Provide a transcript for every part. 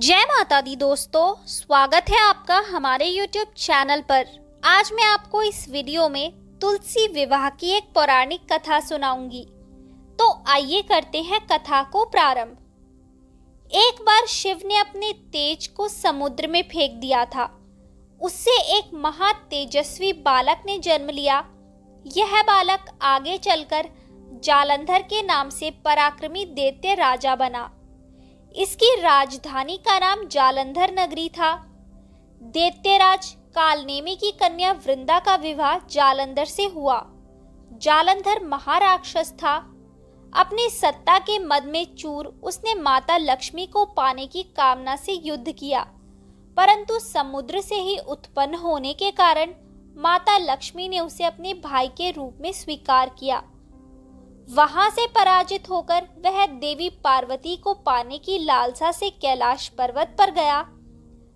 जय माता दी दोस्तों, स्वागत है आपका हमारे YouTube चैनल पर। आज मैं आपको इस वीडियो में तुलसी विवाह की एक पौराणिक कथा सुनाऊंगी। तो आइए करते हैं कथा को प्रारंभ। एक बार शिव ने अपने तेज को समुद्र में फेंक दिया था। उससे एक महा तेजस्वी बालक ने जन्म लिया। यह बालक आगे चलकर जालंधर के नाम से पराक्रमी दैत्य राजा बना। इसकी राजधानी का नाम जालंधर नगरी था। दैत्यराज कालनेमी की कन्या वृंदा का विवाह जालंधर से हुआ। जालंधर महाराक्षस था। अपनी सत्ता के मद में चूर उसने माता लक्ष्मी को पाने की कामना से युद्ध किया, परंतु समुद्र से ही उत्पन्न होने के कारण माता लक्ष्मी ने उसे अपने भाई के रूप में स्वीकार किया। वहां से पराजित होकर वह देवी पार्वती को पाने की लालसा से कैलाश पर्वत पर गया।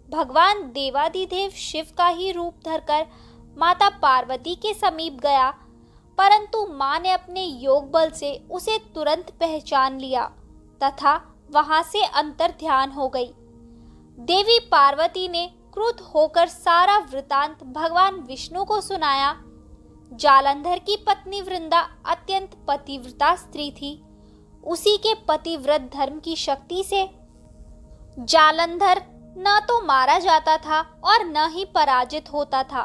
भगवान देवादिदेव शिव का ही रूप धरकर माता पार्वती के समीप गया, परंतु मां ने अपने योग बल से उसे तुरंत पहचान लिया तथा वहां से अंतर ध्यान हो गई। देवी पार्वती ने क्रुद्ध होकर सारा वृतांत भगवान विष्णु को सुनाया। जालंधर की पत्नी वृंदा अत्यंत पतिव्रता स्त्री थी। उसी के पतिव्रत धर्म की शक्ति से जालंधर न तो मारा जाता था और न ही पराजित होता था।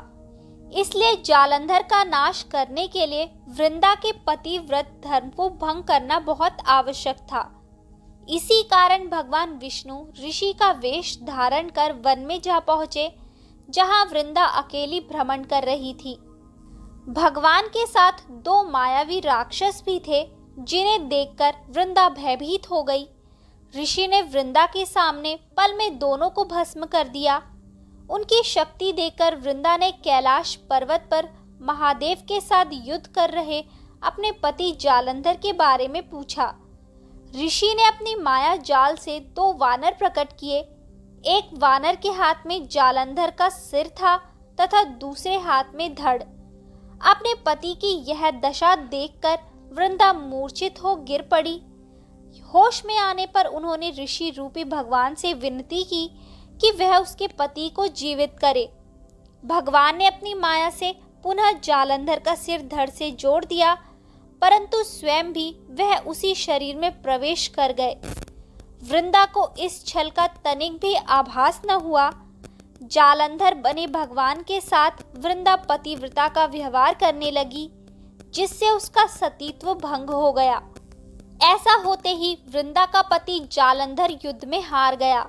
इसलिए जालंधर का नाश करने के लिए वृंदा के पतिव्रत धर्म को भंग करना बहुत आवश्यक था। इसी कारण भगवान विष्णु ऋषि का वेश धारण कर वन में जा पहुंचे, जहां वृंदा अकेली भ्रमण कर रही थी। भगवान के साथ दो मायावी राक्षस भी थे, जिन्हें देखकर वृंदा भयभीत हो गई। ऋषि ने वृंदा के सामने पल में दोनों को भस्म कर दिया। उनकी शक्ति देखकर वृंदा ने कैलाश पर्वत पर महादेव के साथ युद्ध कर रहे अपने पति जालंधर के बारे में पूछा। ऋषि ने अपनी माया जाल से दो वानर प्रकट किए। एक वानर के हाथ में जालंधर का सिर था तथा दूसरे हाथ में धड़। अपने पति की यह दशा देखकर वृंदा मूर्छित हो गिर पड़ी। होश में आने पर उन्होंने ऋषि रूपी भगवान से विनती की कि वह उसके पति को जीवित करे। भगवान ने अपनी माया से पुनः जालंधर का सिर धड़ से जोड़ दिया, परंतु स्वयं भी वह उसी शरीर में प्रवेश कर गए। वृंदा को इस छल का तनिक भी आभास न हुआ। जालंधर बने भगवान के साथ वृंदा पतिव्रता का व्यवहार करने लगी, जिससे उसका सतीत्व भंग हो गया। ऐसा होते ही वृंदा का पति जालंधर युद्ध में हार गया।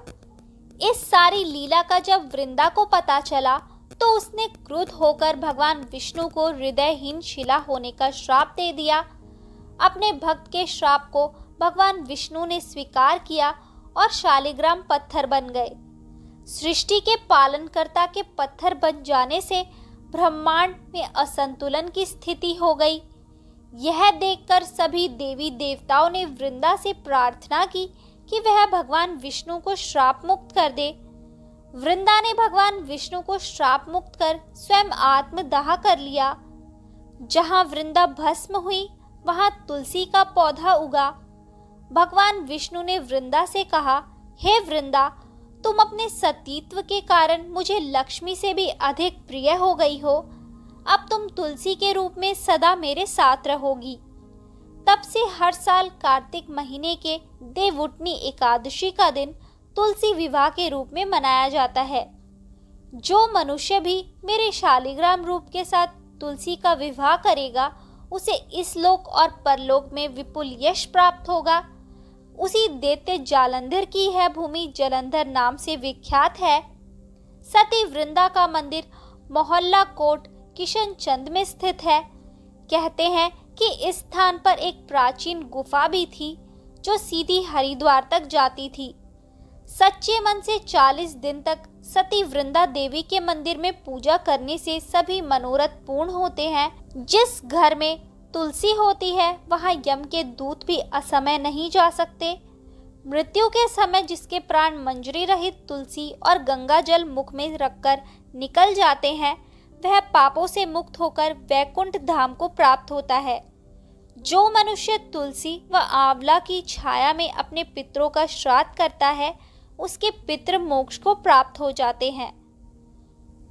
इस सारी लीला का जब वृंदा को पता चला तो उसने क्रुद्ध होकर भगवान विष्णु को हृदयहीन शिला होने का श्राप दे दिया। अपने भक्त के श्राप को भगवान विष्णु ने स्वीकार किया और शालिग्राम पत्थर बन गए। सृष्टि के पालनकर्ता के पत्थर बन जाने से ब्रह्मांड में असंतुलन की स्थिति हो गई। यह देखकर सभी देवी देवताओं ने वृंदा से प्रार्थना की कि वह भगवान विष्णु को श्राप मुक्त कर दे। वृंदा ने भगवान विष्णु को श्राप मुक्त कर स्वयं आत्मदाह कर लिया। जहां वृंदा भस्म हुई, वहां तुलसी का पौधा उगा। भगवान विष्णु ने वृंदा से कहा, हे वृंदा, तुम अपने सतीत्व के कारण मुझे लक्ष्मी से भी अधिक प्रिय हो गई हो। अब तुम तुलसी के रूप में सदा मेरे साथ रहोगी। तब से हर साल कार्तिक महीने के देवउठनी एकादशी का दिन तुलसी विवाह के रूप में मनाया जाता है। जो मनुष्य भी मेरे शालिग्राम रूप के साथ तुलसी का विवाह करेगा, उसे इस लोक और परलोक में विपुल यश प्राप्त होगा। उसी दैत्य जालंधर की यह भूमि जालंधर नाम से विख्यात है। सती वृंदा का मंदिर मोहल्ला कोट किशनचंद में स्थित है। कहते हैं कि इस स्थान पर एक प्राचीन गुफा भी थी, जो सीधी हरिद्वार तक जाती थी। सच्चे मन से 40 दिन तक सती वृंदा देवी के मंदिर में पूजा करने से सभी मनोरथ पूर्ण होते हैं। जिस घर में तुलसी होती है, वहां यम के दूत भी असमय नहीं जा सकते। मृत्यु के समय जिसके प्राण मंजरी रहित तुलसी और गंगा जल मुख में रखकर निकल जाते हैं, वह पापों से मुक्त होकर वैकुंठ धाम को प्राप्त होता है। जो मनुष्य तुलसी व आंवला की छाया में अपने पितरों का श्राद्ध करता है, उसके पितृ मोक्ष को प्राप्त हो जाते हैं।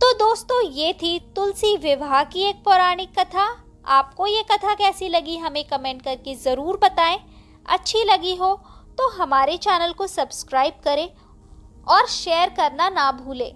तो दोस्तों, ये थी तुलसी विवाह की एक पौराणिक कथा। आपको ये कथा कैसी लगी हमें कमेंट करके ज़रूर बताएं। अच्छी लगी हो तो हमारे चैनल को सब्सक्राइब करें और शेयर करना ना भूलें।